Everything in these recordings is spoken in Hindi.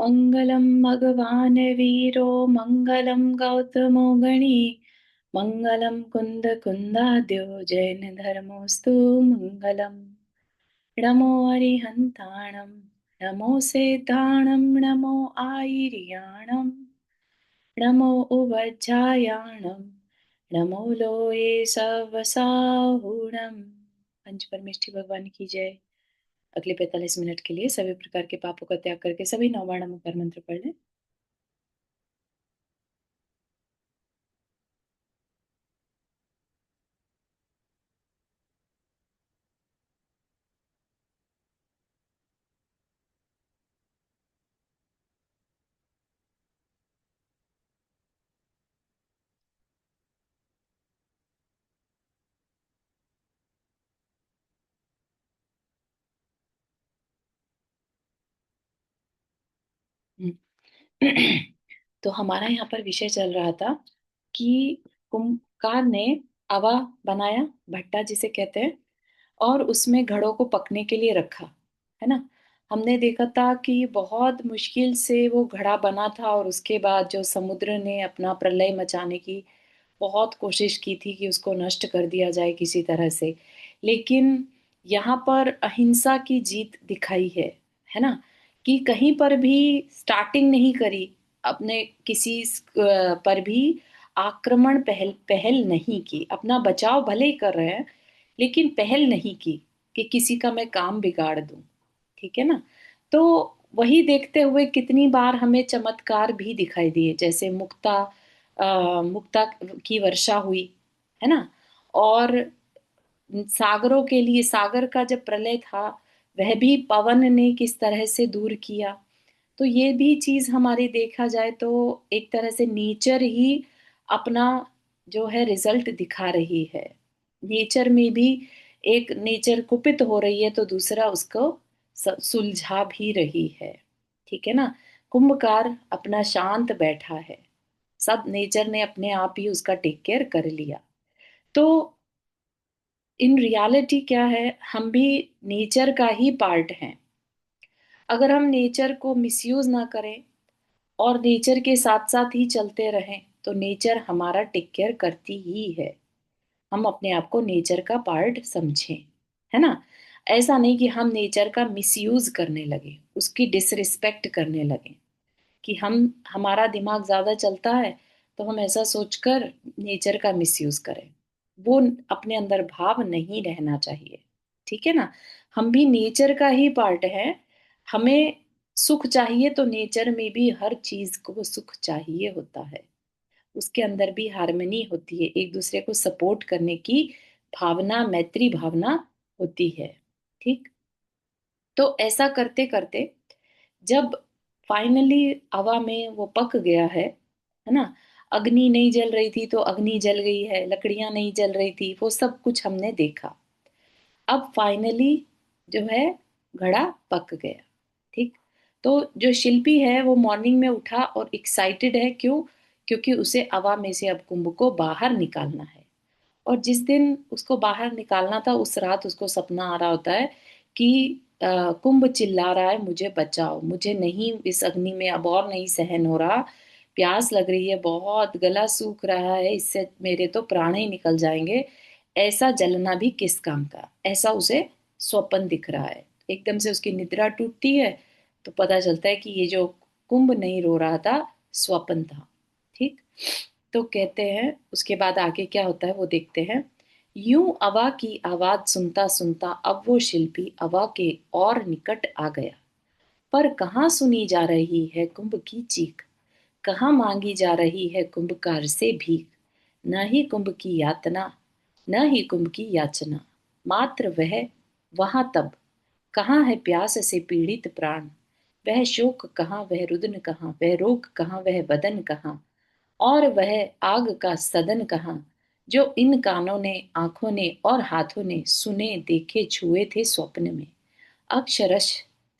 मङ्गलं भगवान् वीरो मङ्गलं गौतमो गणी मङ्गलं कुन्दकुन्दाद्यो जैनधर्मोऽस्तु मङ्गलम्। नमो अरिहन्ताणं नमो सेताणं नमो आयर्याणं नमो उवज्जायाणं नमो लोये सवसाहुणम्। पंच परमेष्ठी भगवान की जय। अगले 45 मिनट के लिए सभी प्रकार के पापों का त्याग करके सभी 9 बार नमोकार मंत्र पढ़ लें। तो हमारा यहाँ पर विषय चल रहा था कि कुम्भकार ने अवा बनाया, भट्टा जिसे कहते हैं, और उसमें घड़ों को पकने के लिए रखा, है ना। हमने देखा था कि बहुत मुश्किल से वो घड़ा बना था और उसके बाद जो समुद्र ने अपना प्रलय मचाने की बहुत कोशिश की थी कि उसको नष्ट कर दिया जाए किसी तरह से, लेकिन यहाँ पर अहिंसा की जीत दिखाई है ना। कि कहीं पर भी स्टार्टिंग नहीं करी, अपने किसी पर भी आक्रमण पहल पहल नहीं की, अपना बचाव भले ही कर रहे हैं लेकिन पहल नहीं की कि किसी का मैं काम बिगाड़ दूं, ठीक है ना। तो वही देखते हुए कितनी बार हमें चमत्कार भी दिखाई दिए, जैसे मुक्ता की वर्षा हुई, है ना। और सागरों के लिए, सागर का जब प्रलय था वह भी पवन ने किस तरह से दूर किया। तो ये भी चीज हमारी देखा जाए तो एक तरह से नेचर ही अपना जो है रिजल्ट दिखा रही है। नेचर में भी एक नेचर कुपित हो रही है तो दूसरा उसको सुलझा भी रही है, ठीक है ना। कुंभकार अपना शांत बैठा है, सब नेचर ने अपने आप ही उसका टेक केयर कर लिया। तो इन रियलिटी क्या है, हम भी नेचर का ही पार्ट हैं। अगर हम नेचर को मिसयूज ना करें और नेचर के साथ साथ ही चलते रहें तो नेचर हमारा टेक केयर करती ही है। हम अपने आप को नेचर का पार्ट समझें, है ना। ऐसा नहीं कि हम नेचर का मिसयूज करने लगे, उसकी डिसरिस्पेक्ट करने लगे, कि हम हमारा दिमाग ज्यादा चलता है तो हम ऐसा सोचकर नेचर का मिसयूज करें। वो अपने अंदर भाव नहीं रहना चाहिए, ठीक है ना। हम भी नेचर का ही पार्ट है। हमें सुख चाहिए तो नेचर में भी हर चीज को सुख चाहिए होता है, उसके अंदर भी हार्मनी होती है, एक दूसरे को सपोर्ट करने की भावना, मैत्री भावना होती है, ठीक। तो ऐसा करते करते जब फाइनली हवा में वो पक गया है ना। अग्नि नहीं जल रही थी तो अग्नि जल गई है, लकड़ियां नहीं जल रही थी, वो सब कुछ हमने देखा। अब फाइनली जो है घड़ा पक गया, ठीक। तो जो शिल्पी है वो मॉर्निंग में उठा और एक्साइटेड है, क्यों? क्योंकि उसे हवा में से अब कुंभ को बाहर निकालना है। और जिस दिन उसको बाहर निकालना था उस रात उसको सपना आ रहा होता है कि कुंभ चिल्ला रहा है, मुझे बचाओ, मुझे नहीं, इस अग्नि में अब और नहीं सहन हो रहा, प्यास लग रही है बहुत, गला सूख रहा है, इससे मेरे तो प्राण ही निकल जाएंगे, ऐसा जलना भी किस काम का। ऐसा उसे स्वप्न दिख रहा है, एकदम से उसकी निद्रा टूटती है तो पता चलता है कि ये जो कुंभ नहीं रो रहा था स्वप्न था, ठीक। तो कहते हैं उसके बाद आगे क्या होता है वो देखते हैं। यूं अवा की आवाज सुनता सुनता अब वो शिल्पी अवा के और निकट आ गया, पर कहाँ सुनी जा रही है कुंभ की चीख, कहाँ मांगी जा रही है कुंभकार से भीख। न ही कुंभ की यातना, न ही कुंभ की याचना, मात्र वह वहां तब, कहाँ है प्यास से पीड़ित प्राण, वह शोक कहाँ, वह रुदन कहाँ, वह रोग कहाँ, वह बदन कहाँ, और वह आग का सदन कहाँ, जो इन कानों ने, आंखों ने और हाथों ने सुने, देखे, छुए थे स्वप्न में। अक्षरश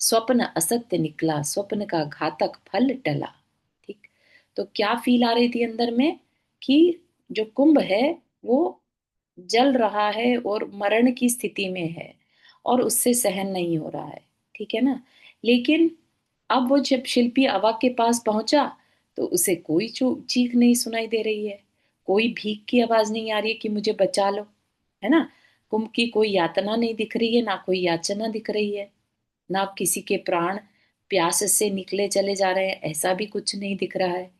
स्वप्न असत्य निकला, स्वप्न का घातक फल टला, ठीक। तो क्या फील आ रही थी अंदर में कि जो कुंभ है वो जल रहा है और मरण की स्थिति में है और उससे सहन नहीं हो रहा है, ठीक है ना। लेकिन अब वो जब शिल्पी अवा के पास पहुंचा तो उसे कोई चीख नहीं सुनाई दे रही है, कोई भीख की आवाज नहीं आ रही है कि मुझे बचा लो, है ना। कुंभ की कोई यातना नहीं दिख रही है, ना कोई याचना दिख रही है, ना किसी के प्राण प्यास से निकले चले जा रहे हैं, ऐसा भी कुछ नहीं दिख रहा है।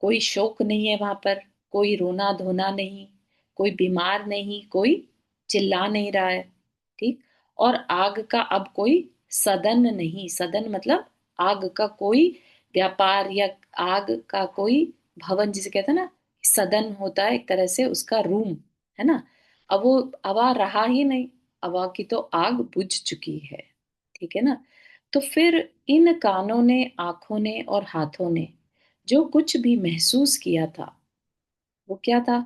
कोई शोक नहीं है वहां पर, कोई रोना धोना नहीं, कोई बीमार नहीं, कोई चिल्ला नहीं रहा है। ठीक। और आग का अब कोई सदन नहीं, सदन मतलब आग का कोई व्यापार, या आग का कोई भवन जिसे कहते हैं ना, सदन होता है एक तरह से उसका रूम, है ना। अब वो हवा रहा ही नहीं, हवा की तो आग बुझ चुकी है। ठीक है ना। तो फिर इन कानों ने, आंखों ने और हाथों ने जो कुछ भी महसूस किया था, वो क्या था?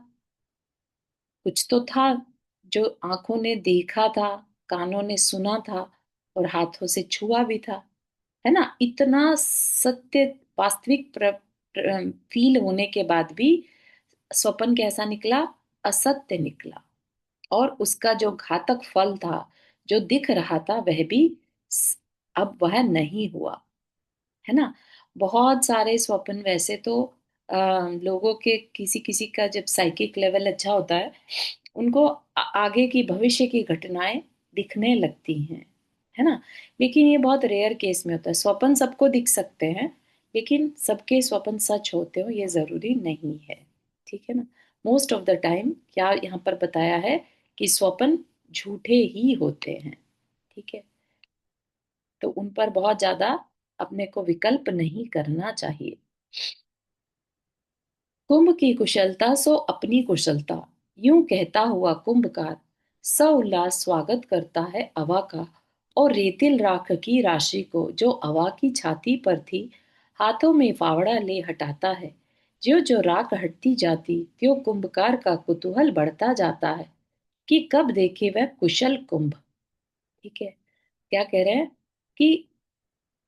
कुछ तो था जो आंखों ने देखा था, कानों ने सुना था और हाथों से छुआ भी था, है ना। इतना सत्य, वास्तविक फील होने के बाद भी स्वप्न कैसा निकला? असत्य निकला। और उसका जो घातक फल था, जो दिख रहा था, वह भी स- अब वह नहीं हुआ, है ना। बहुत सारे स्वप्न वैसे तो लोगों के, किसी किसी का जब साइकिक लेवल अच्छा होता है, उनको आगे की भविष्य की घटनाएं दिखने लगती हैं, है ना। लेकिन ये बहुत रेयर केस में होता है। स्वप्न सबको दिख सकते हैं, लेकिन सबके स्वप्न सच होते हो ये जरूरी नहीं है। ठीक है ना। मोस्ट ऑफ द टाइम क्या यहाँ पर बताया है कि स्वप्न झूठे ही होते हैं। ठीक है। तो उन पर बहुत ज्यादा अपने को विकल्प नहीं करना चाहिए। कुंभ की कुशलता सो अपनी कुशलता, यूं कहता हुआ कुंभकार सउल्लास स्वागत करता है अवा का, और रेतिल राख की राशि को जो अवा की छाती पर थी हाथों में फावड़ा ले हटाता है। ज्यो ज्यो राख हटती जाती त्यों कुंभकार का कुतूहल बढ़ता जाता है कि कब देखे वह कुशल कुंभ। ठीक है। क्या कह रहे हैं कि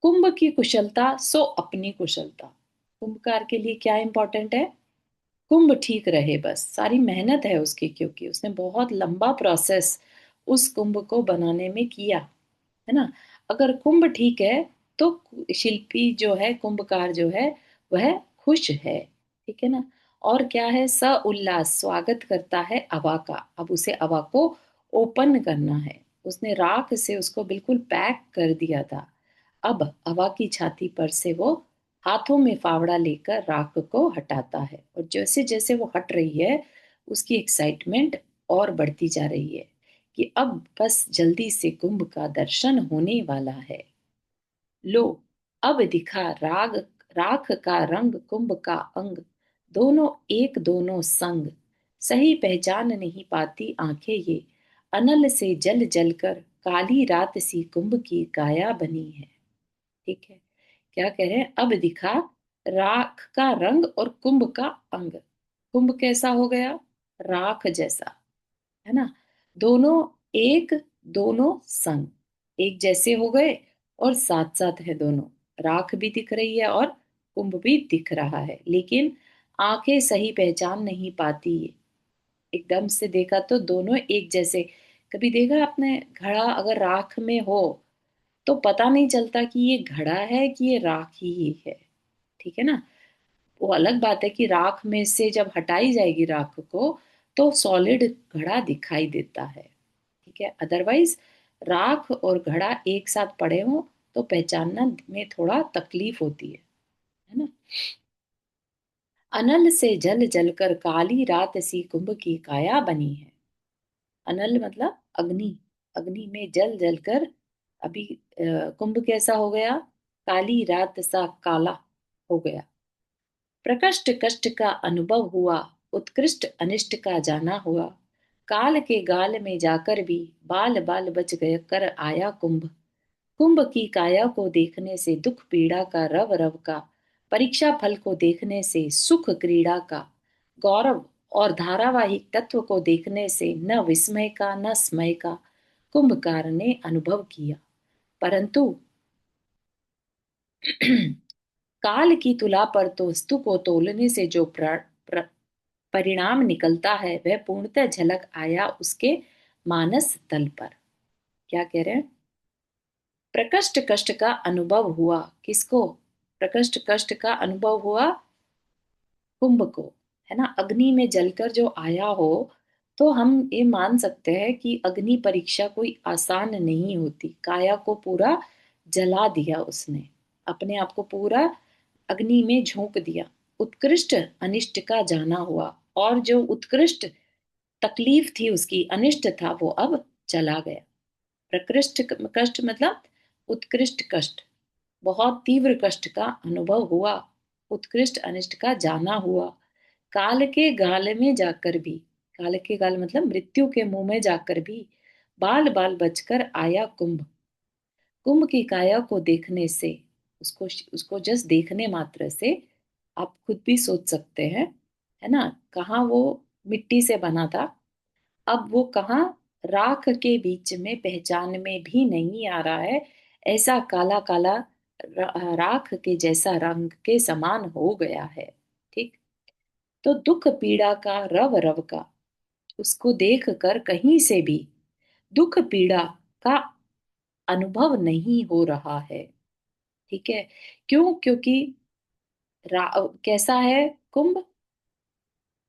कुंभ की कुशलता सो अपनी कुशलता। कुंभकार के लिए क्या इंपॉर्टेंट है? कुंभ ठीक रहे, बस सारी मेहनत है उसकी, क्योंकि उसने बहुत लंबा प्रोसेस उस कुंभ को बनाने में किया, है ना। अगर कुंभ ठीक है तो शिल्पी जो है, कुंभकार जो है, वह खुश है। ठीक है ना। और क्या है? स उल्लास स्वागत करता है अवा का। अब उसे अवा को ओपन करना है। उसने राख से उसको बिल्कुल पैक कर दिया था। अब अवा की छाती पर से वो हाथों में फावड़ा लेकर राख को हटाता है, और जैसे जैसे वो हट रही है उसकी एक्साइटमेंट और बढ़ती जा रही है कि अब बस जल्दी से कुंभ का दर्शन होने वाला है। लो, अब दिखा राग, राख का रंग कुंभ का अंग, दोनों एक दोनों संग, सही पहचान नहीं पाती आंखें ये, अनल से जल जल कर काली रात सी कुंभ की काया बनी है। ठीक है। क्या कह रहे हैं? अब दिखा राख का रंग और कुंभ का अंग। कुंभ कैसा हो गया? राख जैसा, है ना। दोनों एक, दोनों संग, एक जैसे हो गए और साथ साथ है दोनों। राख भी दिख रही है और कुंभ भी दिख रहा है, लेकिन आंखें सही पहचान नहीं पाती। एकदम से देखा तो दोनों एक जैसे। कभी देखा आपने घड़ा अगर राख में हो तो पता नहीं चलता कि ये घड़ा है कि ये राख ही है। ठीक है ना। वो अलग बात है कि राख में से जब हटाई जाएगी राख को तो सॉलिड घड़ा दिखाई देता है। ठीक है। अदरवाइज राख और घड़ा एक साथ पड़े हो तो पहचानना में थोड़ा तकलीफ होती है ना। अनल से जल जलकर काली रात सी कुंभ की काया बनी है। अनल मतलब अग्नि, अग्नि में जल जलकर अभी कुंभ कैसा हो गया? काली रात सा काला हो गया। प्रकष्ट कष्ट का अनुभव हुआ, उत्कृष्ट अनिष्ट का जाना हुआ, काल के गाल में जाकर भी बाल बाल बच गए कर आया कुंभ। कुंभ की काया को देखने से दुख पीड़ा का रव रव का, परीक्षा फल को देखने से सुख क्रीड़ा का, गौरव और धारावाहिक तत्व को देखने से न विस्मय का न स्मय का कुंभकार ने अनुभव किया। परंतु काल की तुला पर तो वस्तु को तोलने से जो परिणाम निकलता है वह पूर्णतः झलक आया उसके मानस तल पर। क्या कह रहे हैं? प्रकृष्ट कष्ट का अनुभव हुआ। किसको? प्रकृष्ट कष्ट का अनुभव हुआ कुंभ को, है ना। अग्नि में जलकर जो आया हो, तो हम ये मान सकते हैं कि अग्नि परीक्षा कोई आसान नहीं होती। काया को पूरा जला दिया उसने, अपने आप को पूरा अग्नि में झोंक दिया। उत्कृष्ट अनिष्ट का जाना हुआ, और जो उत्कृष्ट तकलीफ थी उसकी, अनिष्ट था, वो अब चला गया। प्रकृष्ट कष्ट मतलब उत्कृष्ट कष्ट, बहुत तीव्र कष्ट का अनुभव हुआ। उत्कृष्ट अनिष्ट का जाना हुआ। काल के गाल में जाकर भी, काल के गाल मतलब मृत्यु के मुंह में जाकर भी, बाल बाल बचकर आया कुंभ। कुंभ की काया को देखने से, उसको उसको जस्ट देखने मात्र से, आप खुद भी सोच सकते हैं, है ना। कहाँ वो मिट्टी से बना था, अब वो कहाँ राख के बीच में, पहचान में भी नहीं आ रहा है। ऐसा काला काला राख के जैसा रंग के समान हो गया है। ठीक। तो दुख पीड़ा का रव रव का, उसको देख कर कहीं से भी दुख पीड़ा का अनुभव नहीं हो रहा है। ठीक है। क्यों? क्योंकि कैसा है कुंभ?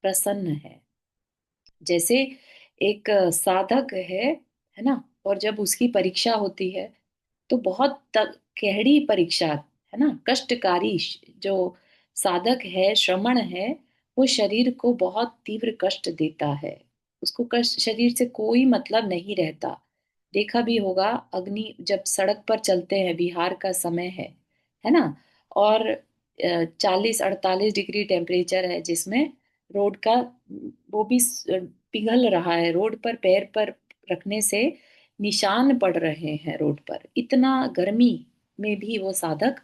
प्रसन्न है। जैसे एक साधक है ना, और जब उसकी परीक्षा होती है तो बहुत गहरी परीक्षा, है ना, कष्टकारी। जो साधक है, श्रमण है, वो शरीर को बहुत तीव्र कष्ट देता है। उसको कष्ट, शरीर से कोई मतलब नहीं रहता। देखा भी होगा, अग्नि जब सड़क पर चलते हैं, बिहार का समय है ना, और 40-48 डिग्री टेम्परेचर है, जिसमें रोड का वो भी पिघल रहा है। रोड पर पैर पर रखने से निशान पड़ रहे हैं रोड पर। इतना गर्मी में भी वो साधक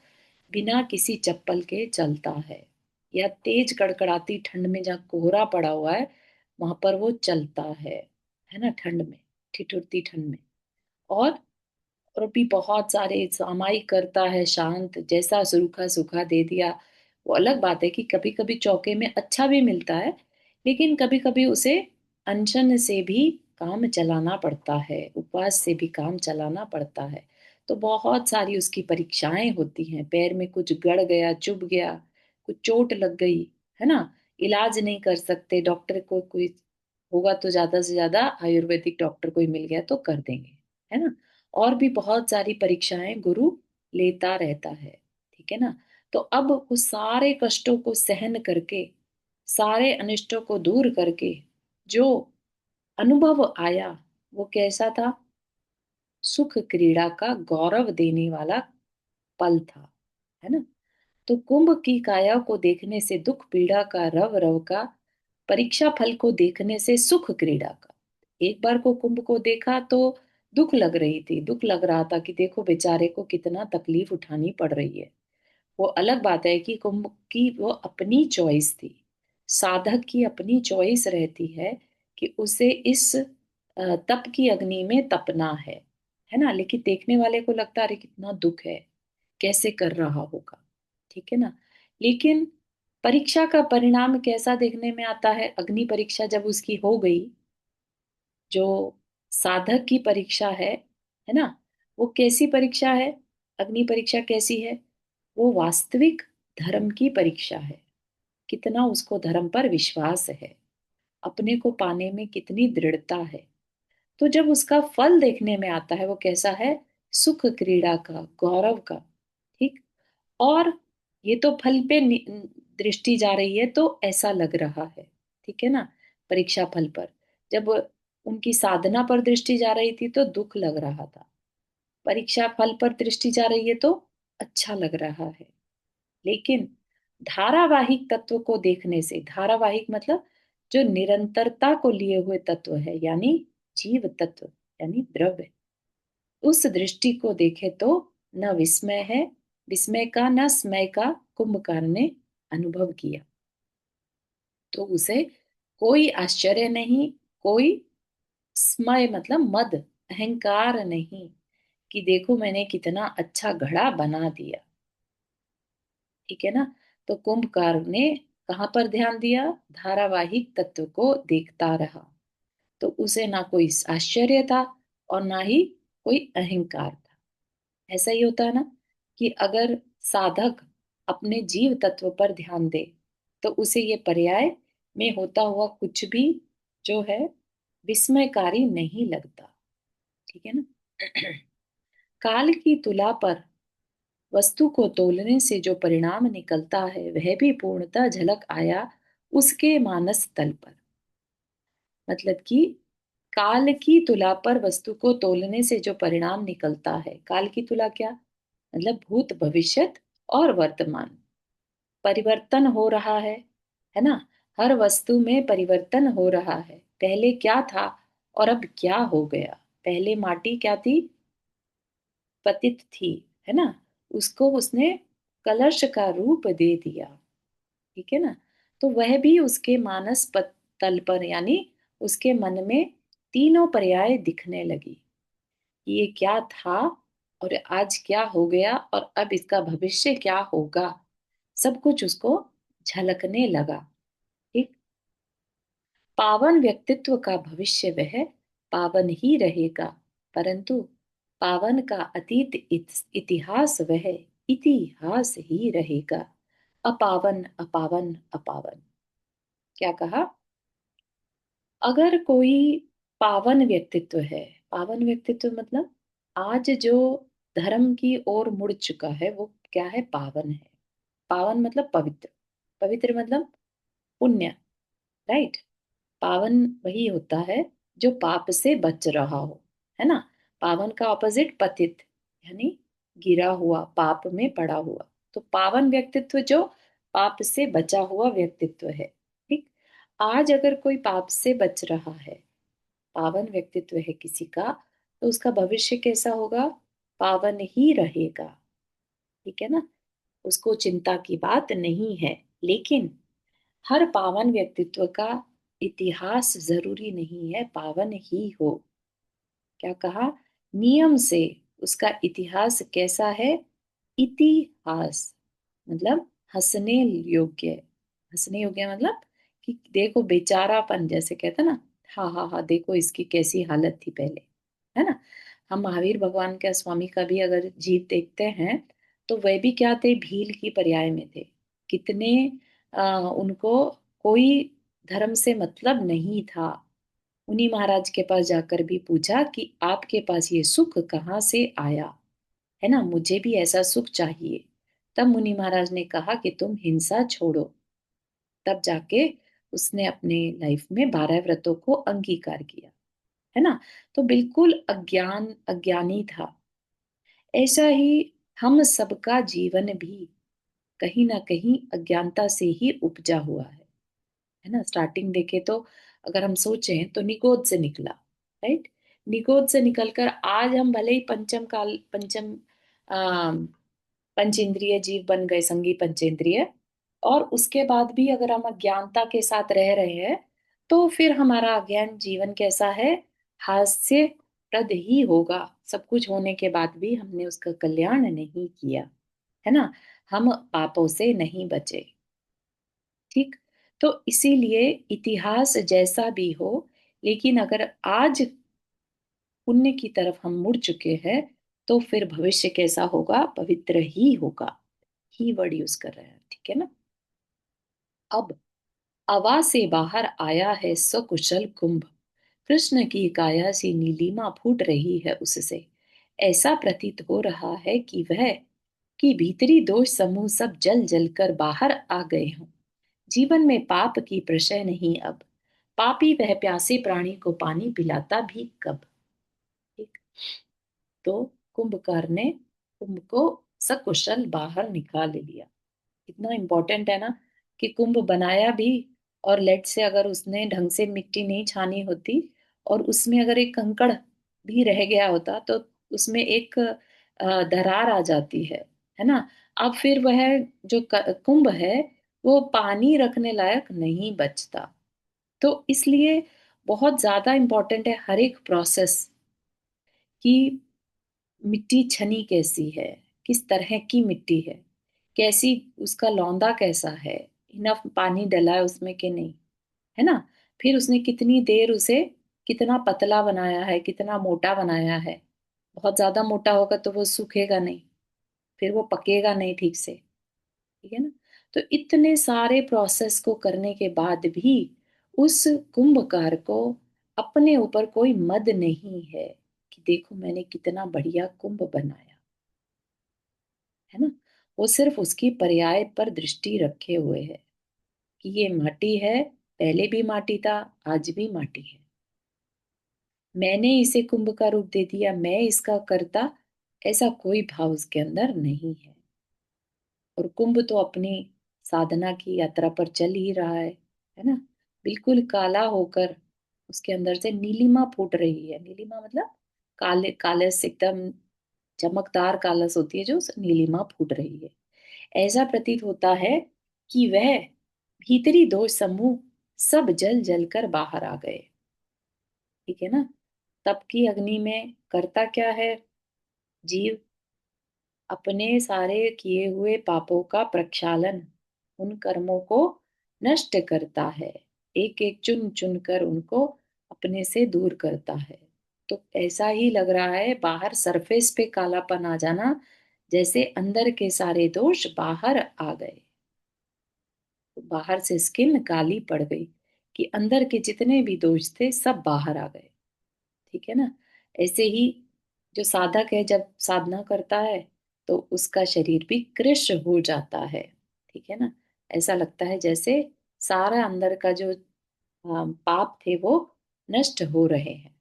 बिना किसी चप्पल के चलता है, या तेज कड़कड़ाती ठंड में जहाँ कोहरा पड़ा हुआ है, वहां पर वो चलता है ना, ठंड में, ठिठुरती ठंड में। और और भी बहुत सारे सामायिक करता है, शांत, जैसा सूखा सूखा दे दिया। वो अलग बात है कि कभी कभी चौके में अच्छा भी मिलता है, लेकिन कभी कभी उसे अनशन से भी काम चलाना पड़ता है, उपवास से भी काम चलाना पड़ता है। तो बहुत सारी उसकी परीक्षाएं होती हैं। पैर में कुछ गड़ गया, चुभ गया, कुछ चोट लग गई, है ना, इलाज नहीं कर सकते, डॉक्टर को कोई होगा तो ज्यादा से ज्यादा आयुर्वेदिक डॉक्टर कोई मिल गया तो कर देंगे, है ना। और भी बहुत सारी परीक्षाएं गुरु लेता रहता है। ठीक है ना। तो अब वो सारे कष्टों को सहन करके, सारे अनिष्टों को दूर करके जो अनुभव आया, वो कैसा था? सुख क्रीड़ा का गौरव देने वाला पल था, है ना। तो कुंभ की काया को देखने से दुख पीड़ा का रव रव का, परीक्षा फल को देखने से सुख क्रीड़ा का। एक बार को कुंभ को देखा तो दुख लग रही थी, दुख लग रहा था कि देखो बेचारे को कितना तकलीफ उठानी पड़ रही है। वो अलग बात है कि कुंभ की वो अपनी चॉइस थी, साधक की अपनी चॉइस रहती है कि उसे इस तप की अग्नि में तपना है ना। लेकिन देखने वाले को लगता है अरे कितना दुख है, कैसे कर रहा होगा। ठीक है ना। लेकिन परीक्षा का परिणाम कैसा देखने में आता है? अग्नि परीक्षा जब उसकी हो गई, जो साधक की परीक्षा है ना, वो कैसी परीक्षा है? अग्नि परीक्षा कैसी है? वो वास्तविक धर्म की परीक्षा है। कितना उसको धर्म पर विश्वास है, अपने को पाने में कितनी दृढ़ता है। तो जब उसका फल देखने में आता है, वो कैसा है? सुख क्रीड़ा का, गौरव का। ठीक। और ये तो फल पे दृष्टि जा रही है तो ऐसा लग रहा है, ठीक है ना। परीक्षा फल पर, जब उनकी साधना पर दृष्टि जा रही थी तो दुख लग रहा था। परीक्षा फल पर दृष्टि जा रही है तो अच्छा लग रहा है। लेकिन धारावाहिक तत्व को देखने से, धारावाहिक मतलब जो निरंतरता को लिए हुए तत्व है, यानी जीव तत्व, यानी द्रव्य, उस दृष्टि को देखे तो न विस्मय है, विस्मय का न स्मय का कुंभकार ने अनुभव किया। तो उसे कोई आश्चर्य नहीं, कोई स्मय मतलब मद, अहंकार नहीं कि देखो मैंने कितना अच्छा घड़ा बना दिया। ठीक है ना। तो कुंभकार ने कहाँ पर ध्यान दिया? धारावाहिक तत्व को देखता रहा। तो उसे ना कोई आश्चर्य था और ना ही कोई अहंकार था। ऐसा ही होता है ना कि अगर साधक अपने जीव तत्व पर ध्यान दे तो उसे ये पर्याय में होता हुआ कुछ भी जो है विस्मयकारी नहीं लगता। ठीक है ना। काल की तुला पर वस्तु को तोलने से जो परिणाम निकलता है वह भी पूर्णतः झलक आया उसके मानस तल पर। मतलब कि काल की तुला पर वस्तु को तोलने से जो परिणाम निकलता है, काल की तुला क्या मतलब भूत भविष्यत और वर्तमान परिवर्तन हो रहा है ना। हर वस्तु में परिवर्तन हो रहा है। पहले क्या था और अब क्या हो गया। पहले माटी क्या थी, पतित थी, है ना। उसको उसने कलश का रूप दे दिया। ठीक है ना। तो वह भी उसके मानस तल पर यानी उसके मन में तीनों पर्याय दिखने लगी कि ये क्या था और आज क्या हो गया और अब इसका भविष्य क्या होगा। सब कुछ उसको झलकने लगा। ठीक। पावन व्यक्तित्व का भविष्य वह पावन ही रहेगा, परंतु पावन का अतीत इतिहास वह इतिहास ही रहेगा। अपावन अपावन अपावन। क्या कहा। अगर कोई पावन व्यक्तित्व है, पावन व्यक्तित्व मतलब आज जो धर्म की ओर मुड़ चुका है वो क्या है, पावन है। पावन मतलब पवित्र, पवित्र मतलब पुण्य, राइट। पावन वही होता है जो पाप से बच रहा हो, है ना। पावन का ऑपोजिट पतित यानी गिरा हुआ, पाप में पड़ा हुआ। तो पावन व्यक्तित्व जो पाप से बचा हुआ व्यक्तित्व है। ठीक। आज अगर कोई पाप से बच रहा है, पावन व्यक्तित्व है किसी का, तो उसका भविष्य कैसा होगा, पावन ही रहेगा। ठीक है ना। उसको चिंता की बात नहीं है। लेकिन हर पावन व्यक्तित्व का इतिहास जरूरी नहीं है पावन ही हो। क्या कहा, नियम से उसका इतिहास कैसा है, इतिहास मतलब हंसने योग्य। हंसने योग्य मतलब कि देखो बेचारापन, जैसे कहते हैं ना, हाँ हाँ हाँ देखो इसकी कैसी हालत थी पहले, है ना। हम महावीर भगवान के स्वामी का भी अगर जीव देखते हैं तो वह भी क्या थे, भील की पर्याय में थे। कितने उनको कोई धर्म से मतलब नहीं था। मुनि महाराज के पास जाकर भी पूछा कि आपके पास ये सुख कहाँ से आया, है ना, मुझे भी ऐसा सुख चाहिए। तब मुनि महाराज ने कहा कि तुम हिंसा छोड़ो। तब जाके उसने अपने लाइफ में 12 व्रतों को अंगीकार किया, है ना। तो बिल्कुल अज्ञानी था। ऐसा ही हम सबका जीवन भी कहीं ना कहीं अज्ञानता से ही उपजा हुआ है ना। स्टार्टिंग देखे तो अगर हम सोचें तो निगोद से निकला, राइट। निगोद से निकलकर आज हम भले ही पंचम पंच इंद्रिय जीव बन गए, संगी पंचेंद्रिय। और उसके बाद भी अगर हम अज्ञानता के साथ रह रहे हैं तो फिर हमारा अज्ञान जीवन कैसा है, हास्यप्रद ही होगा। सब कुछ होने के बाद भी हमने उसका कल्याण नहीं किया, है ना। हम पापों से नहीं बचे। ठीक। तो इसीलिए इतिहास जैसा भी हो, लेकिन अगर आज पुण्य की तरफ हम मुड़ चुके हैं तो फिर भविष्य कैसा होगा, पवित्र ही होगा। ही वर्ड यूज कर रहे हैं, ठीक है ना। अब अवा से बाहर आया है सकुशल कुंभ, कृष्ण की काया सी नीलिमा फूट रही है उससे। ऐसा प्रतीत हो रहा है कि वह कि भीतरी दोष समूह सब जल जल कर बाहर आ गए हों। जीवन में पाप की प्रशय नहीं अब, पापी वह प्यासे प्राणी को पानी पिलाता भी कब। ठीक। तो कुंभकार ने कुंभ को सकुशल बाहर निकाल लिया। इतना इंपॉर्टेंट है ना कि कुंभ बनाया भी, और लेट से अगर उसने ढंग से मिट्टी नहीं छानी होती और उसमें अगर एक कंकड़ भी रह गया होता तो उसमें एक दरार आ जाती है ना। अब फिर वह जो कुंभ है वो पानी रखने लायक नहीं बचता। तो इसलिए बहुत ज्यादा इंपॉर्टेंट है हर एक प्रोसेस कि मिट्टी छनी कैसी है, किस तरह की मिट्टी है, कैसी, उसका लौंदा कैसा है, इनफ पानी डला है उसमें कि नहीं, है ना। फिर उसने कितनी देर उसे कितना पतला बनाया है, कितना मोटा बनाया है। बहुत ज्यादा मोटा होगा तो वो सूखेगा नहीं, फिर वो पकेगा नहीं ठीक से। ठीक है ना। तो इतने सारे प्रोसेस को करने के बाद भी उस कुंभकार को अपने ऊपर कोई मद नहीं है कि देखो मैंने कितना बढ़िया कुंभ बनाया, है ना। वो सिर्फ उसकी पर्याय पर दृष्टि रखे हुए है कि ये माटी है, पहले भी माटी था, आज भी माटी है, मैंने इसे कुंभ का रूप दे दिया, मैं इसका कर्ता, ऐसा कोई भाव उसके अंदर नहीं है। और कुंभ तो अपनी साधना की यात्रा पर चल ही रहा है ना। बिल्कुल काला होकर उसके अंदर से नीलिमा फूट रही है। नीलिमा मतलब काले काले से एकदम चमकदार कालस होती है, जो नीलिमा फूट रही है। ऐसा प्रतीत होता है कि वह भीतरी दोष समूह सब जल जल कर बाहर आ गए। ठीक है ना। तप की अग्नि में करता क्या है जीव? अपने सारे किए हुए पापों का प्रक्षालन, उन कर्मों को नष्ट करता है, एक एक चुन चुन कर उनको अपने से दूर करता है। तो ऐसा ही लग रहा है बाहर सरफेस पे कालापन आ जाना, जैसे अंदर के सारे दोष बाहर आ गए। तो बाहर से स्किन काली पड़ गई कि अंदर के जितने भी दोष थे सब बाहर आ गए। ठीक है ना। ऐसे ही जो साधक है जब साधना करता है तो उसका शरीर भी कृश हो जाता है। ठीक है ना। ऐसा लगता है जैसे सारा अंदर का जो पाप थे वो नष्ट हो रहे हैं।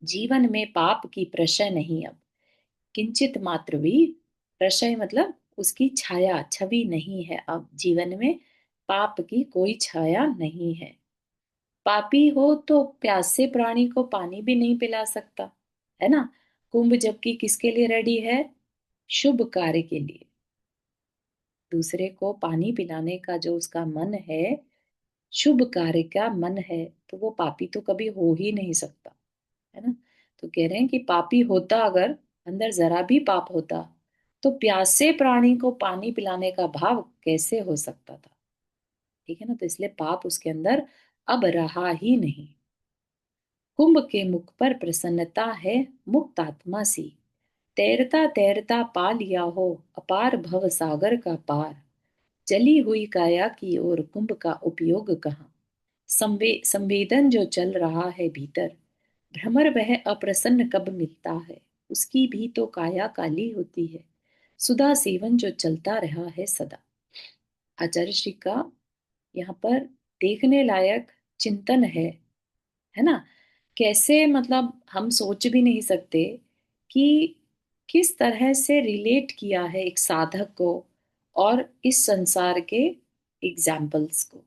जीवन में पाप की प्रशय नहीं अब, किंचित मात्र भी। प्रशय मतलब उसकी छाया छवि नहीं है अब जीवन में, पाप की कोई छाया नहीं है। पापी हो तो प्यासे प्राणी को पानी भी नहीं पिला सकता, है ना। कुंभ जबकि किसके लिए रेडी है? शुभ कार्य के लिए। दूसरे को पानी पिलाने का जो उसका मन है, शुभ कार्य का मन है, तो वो पापी तो कभी हो ही नहीं सकता, है ना। तो कह रहे हैं कि पापी होता अगर, अंदर जरा भी पाप होता, तो प्यासे प्राणी को पानी पिलाने का भाव कैसे हो सकता था। ठीक है ना। तो इसलिए पाप उसके अंदर अब रहा ही नहीं। कुंभ के मुख पर प्रसन्नता है, मुक्त आत्मा सी, तैरता तैरता पा लिया हो अपार भव सागर का पार। जली हुई काया की ओर कुंभ का उपयोग कहाँ? संवेदन जो चल रहा है भीतर, भ्रमर वह अप्रसन्न कब मिलता है, उसकी भी तो काया काली होती है। सुधा सेवन जो चलता रहा है सदा। आचार्य श्री का यहाँ पर देखने लायक चिंतन है ना। कैसे मतलब हम सोच भी नहीं सकते कि किस तरह से रिलेट किया है एक साधक को और इस संसार के एग्जाम्पल्स को।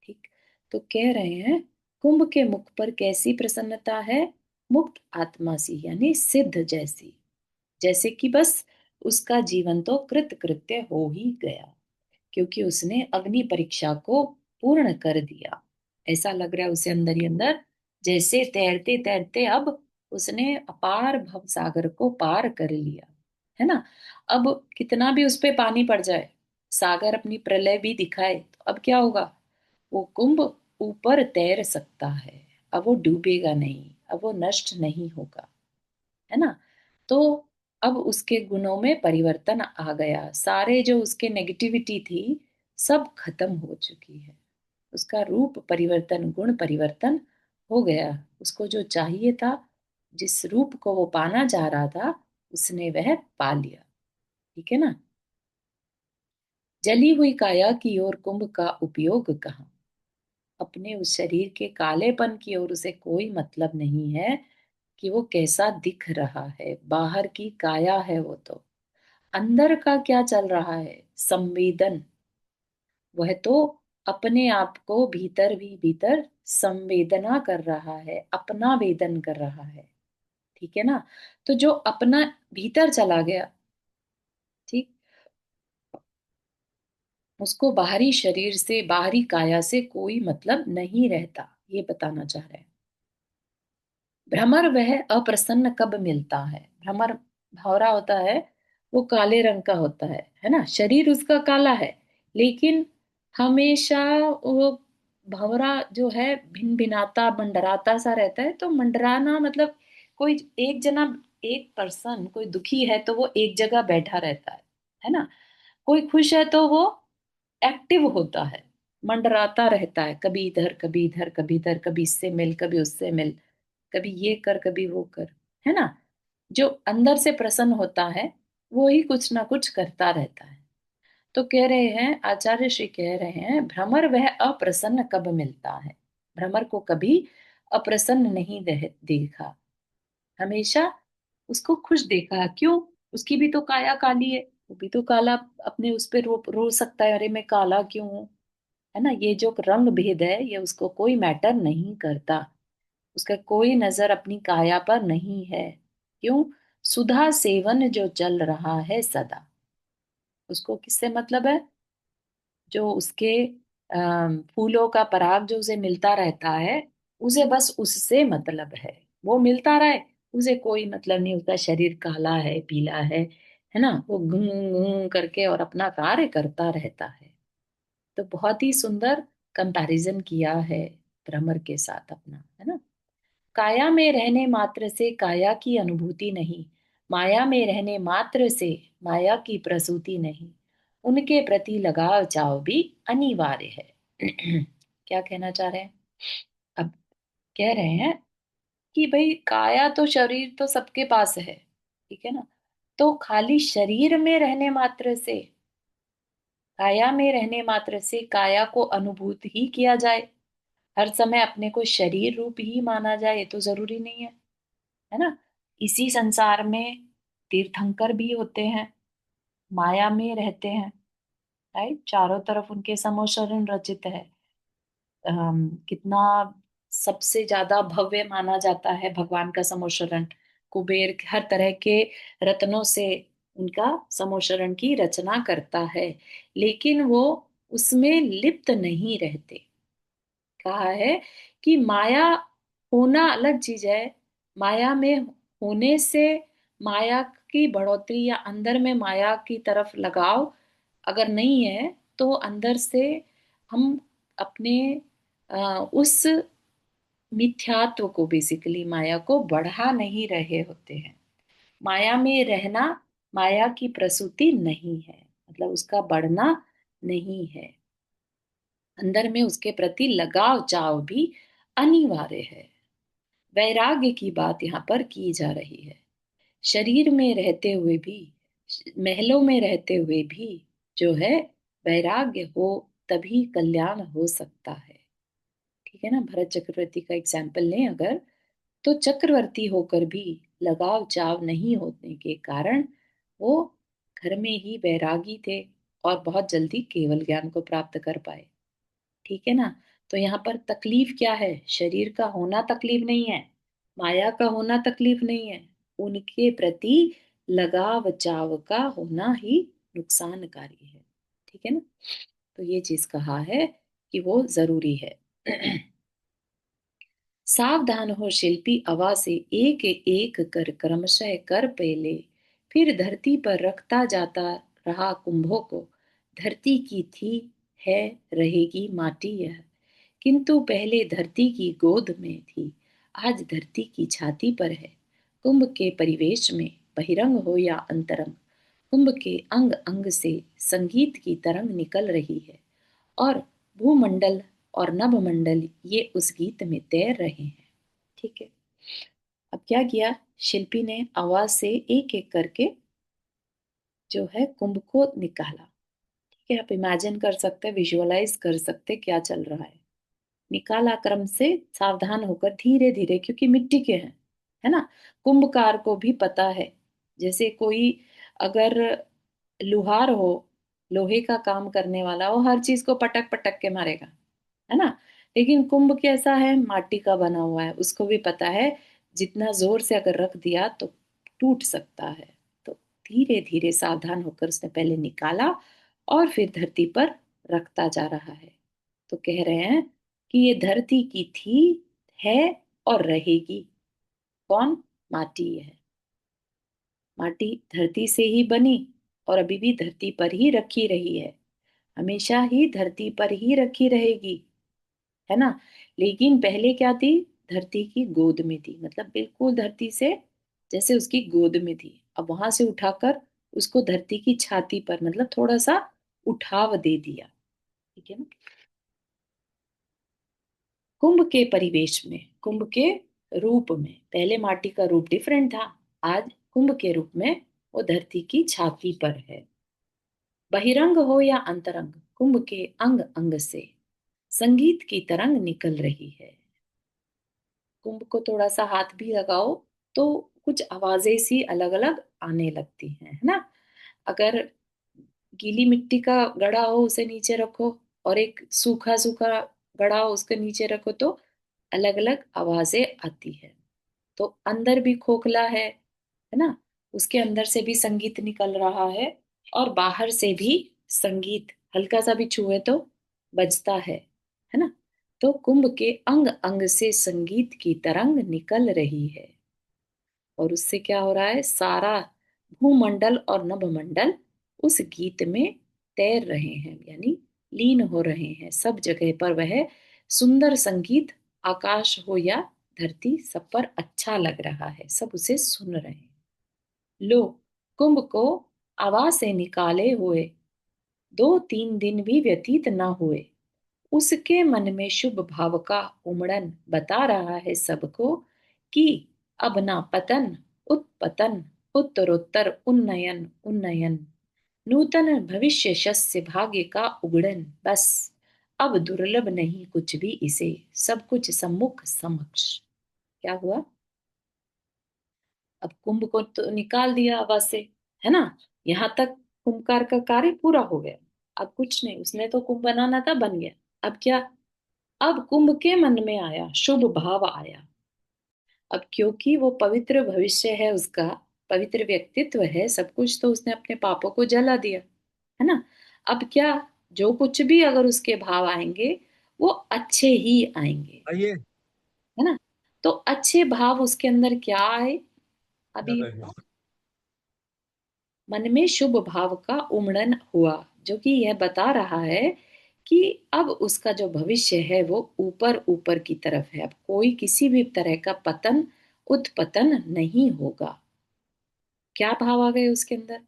ठीक। तो कह रहे हैं कुंभ के मुख पर कैसी प्रसन्नता है? मुक्त आत्मा सी, यानी सिद्ध जैसी, जैसे कि बस उसका जीवन तो कृत कृत्य हो ही गया, क्योंकि उसने अग्नि परीक्षा को पूर्ण कर दिया। ऐसा लग रहा है उसे अंदर ही अंदर, जैसे तैरते तैरते अब उसने अपार भव सागर को पार कर लिया, है ना। अब कितना भी उस पे पानी पड़ जाए, सागर अपनी प्रलय भी दिखाए, तो अब क्या होगा? वो कुंभ ऊपर तैर सकता है। अब वो डूबेगा नहीं, अब वो नष्ट नहीं होगा, है ना। तो अब उसके गुणों में परिवर्तन आ गया, सारे जो उसके नेगेटिविटी थी सब खत्म हो चुकी है। उसका रूप परिवर्तन, गुण परिवर्तन हो गया। उसको जो चाहिए था, जिस रूप को वो पाना चाह रहा था, उसने वह पा लिया। ठीक है ना। जली हुई काया की ओर कुंभ का उपयोग कहाँ? अपने उस शरीर के कालेपन की ओर उसे कोई मतलब नहीं है कि वो कैसा दिख रहा है, बाहर की काया है वो तो। अंदर का क्या चल रहा है? संवेदन। वह तो अपने आप को भीतर भी भीतर संवेदना कर रहा है, अपना वेदन कर रहा है। ठीक है ना। तो जो अपना भीतर चला गया, ठीक, उसको बाहरी शरीर से, बाहरी काया से कोई मतलब नहीं रहता, ये बताना चाह रहे हैं। भ्रमर वह अप्रसन्न कब मिलता है? भ्रमर भौरा होता है, वो काले रंग का होता है ना। शरीर उसका काला है, लेकिन हमेशा वो भंवरा जो है भिन भिनाता मंडराता सा रहता है। तो मंडराना मतलब कोई एक जना, एक पर्सन कोई दुखी है तो वो एक जगह बैठा रहता है ना। कोई खुश है तो वो एक्टिव होता है, मंडराता रहता है, कभी इधर कभी इधर कभी इधर, कभी इससे मिल कभी उससे मिल, कभी ये कर कभी वो कर, है ना। जो अंदर से प्रसन्न होता है वो ही कुछ ना कुछ करता रहता है। तो कह रहे हैं, आचार्य श्री कह रहे हैं, भ्रमर वह अप्रसन्न कब मिलता है। भ्रमर को कभी अप्रसन्न नहीं देखा, हमेशा उसको खुश देखा। क्यों? उसकी भी तो काया काली है, वो भी तो काला अपने उस पे रो सकता है, अरे मैं काला क्यों हूं, है ना। ये जो रंग भेद है ये उसको कोई मैटर नहीं करता, उसका कोई नजर अपनी काया पर नहीं है। क्यों? सुधा सेवन जो चल रहा है सदा, उसको किससे मतलब है? जो उसके फूलों का पराग जो उसे मिलता रहता है, उसे बस उससे मतलब है। वो मिलता रहे, उसे कोई मतलब नहीं, उसका शरीर काला है पीला है ना, वो गुं गुं करके और अपना कार्य करता रहता है। तो बहुत ही सुंदर कंपैरिजन किया है भ्रमर के साथ अपना, है ना। काया में रहने मात्र से काया की अनुभूति नहीं, माया में रहने मात्र से माया की प्रसूति नहीं, उनके प्रति लगाव चाव भी अनिवार्य है। क्या कहना चाह रहे हैं? अब कह रहे हैं कि भाई काया तो शरीर तो सबके पास है, ठीक है ना। तो खाली शरीर में रहने मात्र से, काया में रहने मात्र से काया को अनुभूत ही किया जाए, हर समय अपने को शरीर रूप ही माना जाए, ये तो जरूरी नहीं है ना। इसी संसार में तीर्थंकर भी होते हैं, माया में रहते हैं, राइट। चारों तरफ उनके समोशरण रचित है। कितना सबसे ज्यादा भव्य माना जाता है भगवान का समोशरण। कुबेर हर तरह के रत्नों से उनका समोशरण की रचना करता है, लेकिन वो उसमें लिप्त नहीं रहते। कहा है कि माया होना अलग चीज है, माया में होने से माया की बढ़ोतरी या अंदर में माया की तरफ लगाव अगर नहीं है तो अंदर से हम अपने उस मिथ्यात्व को, बेसिकली माया को बढ़ा नहीं रहे होते हैं। माया में रहना माया की प्रसूति नहीं है, मतलब उसका बढ़ना नहीं है। अंदर में उसके प्रति लगाव चाव भी अनिवार्य है। वैराग्य की बात यहाँ पर की जा रही है। शरीर में रहते हुए भी, महलों में रहते हुए भी जो है वैराग्य हो, तभी कल्याण हो सकता है। ठीक है ना। भरत चक्रवर्ती का एग्जाम्पल लें अगर, तो चक्रवर्ती होकर भी लगाव चाव नहीं होने के कारण वो घर में ही वैरागी थे और बहुत जल्दी केवल ज्ञान को प्राप्त कर पाए। ठीक है ना। तो यहाँ पर तकलीफ क्या है? शरीर का होना तकलीफ नहीं है, माया का होना तकलीफ नहीं है, उनके प्रति लगाव चाव का होना ही नुकसानकारी है। ठीक है ना। तो ये चीज कहा है कि वो जरूरी है। सावधान हो शिल्पी अवा से, एक एक कर क्रमशः कर पेले, फिर धरती पर रखता जाता रहा कुंभों को। धरती की थी, है, रहेगी माटी यह, किंतु पहले धरती की गोद में थी, आज धरती की छाती पर है। कुंभ के परिवेश में बहिरंग हो या अंतरंग, कुंभ के अंग अंग से संगीत की तरंग निकल रही है, और भूमंडल और नभमंडल ये उस गीत में तैर रहे हैं। ठीक है। अब क्या किया शिल्पी ने? आवाज से एक एक करके जो है कुंभ को निकाला। ठीक है। आप इमेजिन कर सकते हैं, विजुअलाइज कर सकते हैं क्या चल रहा है। निकाला क्रम से, सावधान होकर धीरे धीरे, क्योंकि मिट्टी के हैं, है ना। कुंभकार को भी पता है, जैसे कोई अगर लुहार हो, लोहे का काम करने वाला, वो हर चीज को पटक पटक के मारेगा, है ना। लेकिन कुंभ कैसा है? माटी का बना हुआ है, उसको भी पता है जितना जोर से अगर रख दिया तो टूट सकता है। तो धीरे धीरे सावधान होकर उसने पहले निकाला और फिर धरती पर रखता जा रहा है। तो कह रहे हैं कि ये धरती की थी, है और रहेगी। कौन? माटी है। माटी धरती से ही बनी और अभी भी धरती पर ही रखी रही है, हमेशा ही धरती पर ही रखी रहेगी, है ना। लेकिन पहले क्या थी? धरती की गोद में थी, मतलब बिल्कुल धरती से जैसे उसकी गोद में थी। अब वहां से उठाकर उसको धरती की छाती पर, मतलब थोड़ा सा उठाव दे दिया। ठीक है ना। कुंभ के परिवेश में, कुंभ के रूप में, पहले माटी का रूप डिफरेंट था, आज कुंभ के रूप में वो धरती की छाती पर है। बहिरंग हो या अंतरंग, कुंभ के अंग अंग से संगीत की तरंग निकल रही है। कुंभ को थोड़ा सा हाथ भी लगाओ तो कुछ आवाजें सी अलग अलग आने लगती हैं, है ना। अगर गीली मिट्टी का गड़ा हो उसे नीचे रखो, और एक सूखा सूखा गड़ा हो उसके नीचे रखो, तो अलग अलग आवाजें आती है। तो अंदर भी खोखला है ना, उसके अंदर से भी संगीत निकल रहा है, और बाहर से भी संगीत हल्का सा भी छुए तो बजता है ना। तो कुंभ के अंग अंग से संगीत की तरंग निकल रही है, और उससे क्या हो रहा है, सारा भूमंडल और नभमंडल उस गीत में तैर रहे हैं, यानी लीन हो रहे हैं। सब जगह पर वह सुंदर संगीत, आकाश हो या धरती, सब पर अच्छा लग रहा है, सब उसे सुन रहे हैं। लो, कुंभ को आवाज से निकाले हुए 2-3 दिन भी व्यतीत न हुए, उसके मन में शुभ भाव का उमड़न बता रहा है सबको कि अब ना पतन, उत्पतन, उत्तरोत्तर उन्नयन उन्नयन, नूतन भविष्य शस्य भाग्य का उगड़न, बस अब दुर्लभ नहीं कुछ भी इसे, सब कुछ सम्मुख समक्ष। क्या हुआ, अब कुंभ को तो निकाल दिया हवा से, है ना। यहां तक कुंभकार का कार्य पूरा हो गया। अब कुछ नहीं, उसने तो कुंभ बनाना था, बन गया। अब क्या, अब कुंभ के मन में आया, शुभ भाव आया। अब क्योंकि वो पवित्र भविष्य है उसका, पवित्र व्यक्तित्व है, सब कुछ, तो उसने अपने पापों को जला दिया, है ना। अब क्या, जो कुछ भी अगर उसके भाव आएंगे वो अच्छे ही आएंगे, आइए। है ना। तो अच्छे भाव उसके अंदर क्या आए, क्या अभी करें? मन में शुभ भाव का उमड़न हुआ, जो कि यह बता रहा है कि अब उसका जो भविष्य है वो ऊपर ऊपर की तरफ है, अब कोई किसी भी तरह का पतन, उत्पतन नहीं होगा। क्या भाव आ गए उसके अंदर,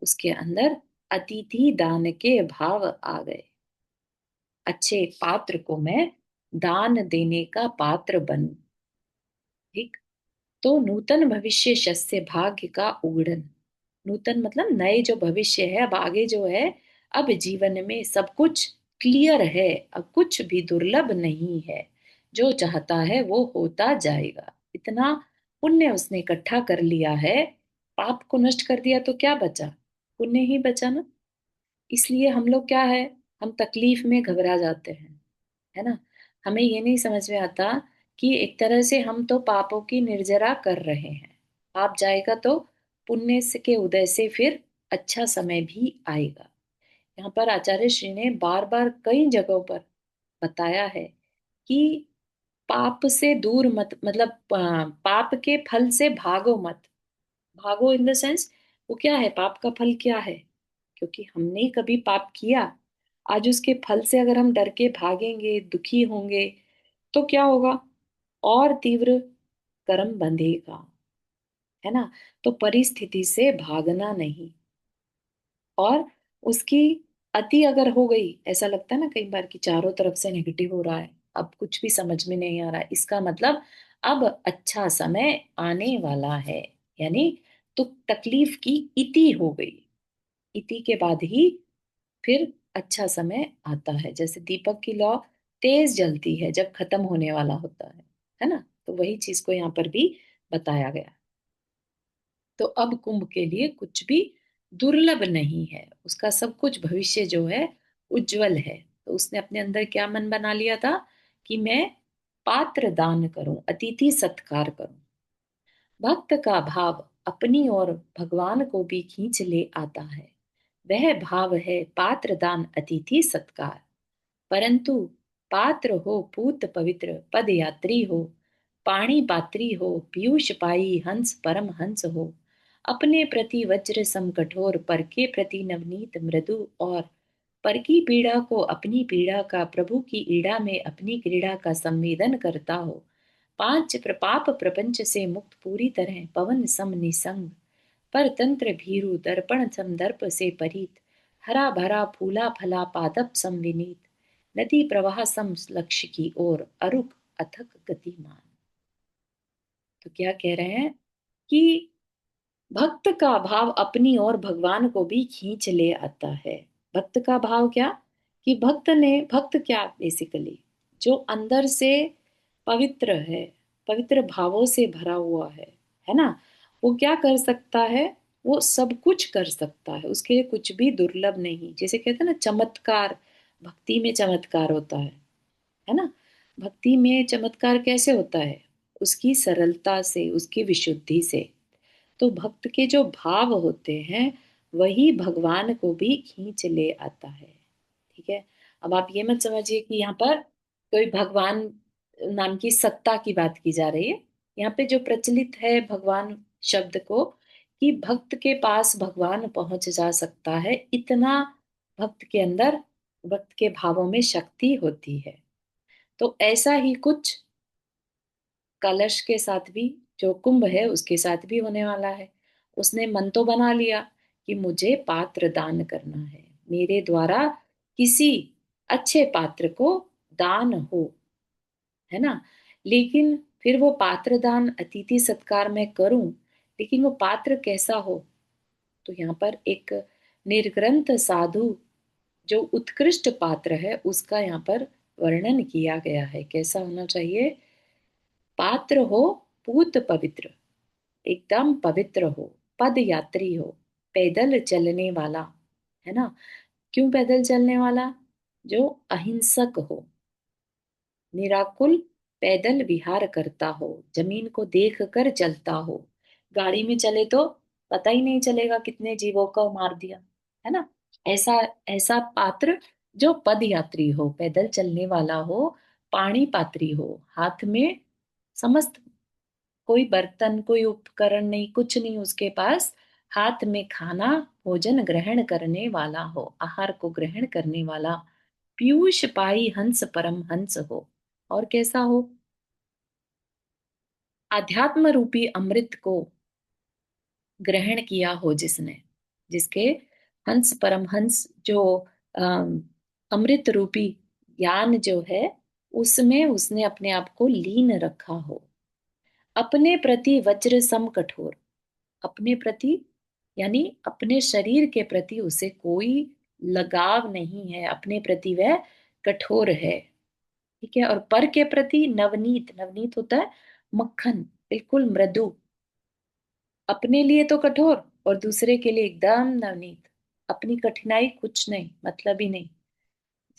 उसके अंदर अतिथि दान के भाव आ गए। अच्छे पात्र को मैं दान देने का पात्र बनूं। ठीक। तो नूतन भविष्य शस्य भाग्य का उगड़न, नूतन मतलब नए जो भविष्य है, अब आगे जो है, अब जीवन में सब कुछ क्लियर है, अब कुछ भी दुर्लभ नहीं है, जो चाहता है वो होता जाएगा। इतना पुण्य उसने इकट्ठा कर लिया है, पाप को नष्ट कर दिया तो क्या बचा, पुण्य ही बचा ना। इसलिए हम लोग क्या है, हम तकलीफ में घबरा जाते हैं, है ना। हमें ये नहीं समझ में आता कि एक तरह से हम तो पापों की निर्जरा कर रहे हैं, पाप जाएगा तो पुण्य के उदय से फिर अच्छा समय भी आएगा। यहाँ पर आचार्य श्री ने बार बार कई जगहों पर बताया है कि पाप से दूर मत, मतलब पाप के फल से भागो मत। भागो इन द सेंस, वो क्या है, पाप का फल क्या है, क्योंकि हमने कभी पाप किया, आज उसके फल से अगर हम डर के भागेंगे, दुखी होंगे, तो क्या होगा, और तीव्र कर्म बंधेगा, है ना। तो परिस्थिति से भागना नहीं, और उसकी अति अगर हो गई, ऐसा लगता है ना कई बार कि चारों तरफ से नेगेटिव हो रहा है, अब कुछ भी समझ में नहीं आ रहा है, इसका मतलब अब अच्छा समय आने वाला है, यानी तो तकलीफ की इति हो गई, इति के बाद ही फिर अच्छा समय आता है। जैसे दीपक की लौ तेज जलती है जब खत्म होने वाला होता है ना। तो वही चीज को यहाँ पर भी बताया गया। तो अब कुंभ के लिए कुछ भी दुर्लभ नहीं है, उसका सब कुछ भविष्य जो है उज्जवल है। तो उसने अपने अंदर क्या मन बना लिया था कि मैं पात्र दान करूं, अतिथि सत्कार करूं। भक्त का भाव अपनी ओर भगवान को भी खींच ले आता है, वह भाव है पात्र दान अतिथि सत्कार। परंतु पात्र हो पूत पवित्र, पद यात्री हो, पाणी पात्री हो, पीयूष पाई हंस परम हंस हो, अपने प्रति वज्र सम कठोर, पर के प्रति नवनीत मृदु, और पर की पीड़ा को अपनी पीड़ा का, प्रभु की ईड़ा में अपनी क्रीड़ा का संवेदन करता हो, पांच प्रपाप प्रपंच से मुक्त पूरी तरह पवन सम निसंग, पर तंत्र भीरु दर्पण सम दर्प से परीत, हरा भरा फूला फला पादप सम विनीत, नदी प्रवाह सम लक्ष्य की ओर अरुक अथक गतिमान। तो क्या कह रहे हैं कि भक्त का भाव अपनी ओर भगवान को भी खींच ले आता है। भक्त का भाव क्या, कि भक्त क्या बेसिकली जो अंदर से पवित्र है, पवित्र भावों से भरा हुआ है ना, वो क्या कर सकता है, वो सब कुछ कर सकता है, उसके लिए कुछ भी दुर्लभ नहीं। जैसे कहते हैं ना चमत्कार, भक्ति में चमत्कार होता है ना। भक्ति में चमत्कार कैसे होता है, उसकी सरलता से, उसकी विशुद्धि से। तो भक्त के जो भाव होते हैं वही भगवान को भी खींच ले आता है। ठीक है। अब आप ये मत समझिए कि यहाँ पर कोई भगवान नाम की सत्ता की बात की जा रही है। यहाँ पे जो प्रचलित है भगवान शब्द को, कि भक्त के पास भगवान पहुंच जा सकता है, इतना भक्त के अंदर, भक्त के भावों में शक्ति होती है। तो ऐसा ही कुछ कलश के साथ भी, जो कुंभ है उसके साथ भी होने वाला है। उसने मन तो बना लिया कि मुझे पात्र दान करना है, मेरे द्वारा किसी अच्छे पात्र को दान हो, है ना। लेकिन फिर वो पात्र दान अतिथि सत्कार में करूं, लेकिन वो पात्र कैसा हो। तो यहाँ पर एक निर्ग्रंथ साधु जो उत्कृष्ट पात्र है उसका यहाँ पर वर्णन किया गया है। कैसा होना चाहिए, पात्र हो पूत पवित्र, एकदम पवित्र हो, पद यात्री हो, पैदल चलने वाला, है ना। क्यों पैदल चलने वाला, जो अहिंसक हो, निराकुल पैदल विहार करता हो, जमीन को देख कर चलता हो। गाड़ी में चले तो पता ही नहीं चलेगा कितने जीवों को मार दिया, है ना। ऐसा ऐसा पात्र जो पद यात्री हो, पैदल चलने वाला हो, पाणी पात्री हो, हाथ में समस्त, कोई बर्तन कोई उपकरण नहीं, कुछ नहीं उसके पास, हाथ में खाना भोजन ग्रहण करने वाला हो, आहार को ग्रहण करने वाला, पीयूष पाई हंस परम हंस हो। और कैसा हो, आध्यात्म रूपी अमृत को ग्रहण किया हो जिसने, जिसके हंस परम हंस जो अम, अमृत रूपी ज्ञान जो है उसमें उसने अपने आप को लीन रखा हो। अपने प्रति वज्र सम कठोर, अपने प्रति यानी अपने शरीर के प्रति उसे कोई लगाव नहीं है, अपने प्रति वह कठोर है। ठीक है। और पर के प्रति नवनीत, नवनीत होता है मक्खन, बिल्कुल मृदु। अपने लिए तो कठोर और दूसरे के लिए एकदम नवनीत। अपनी कठिनाई कुछ नहीं, मतलब ही नहीं।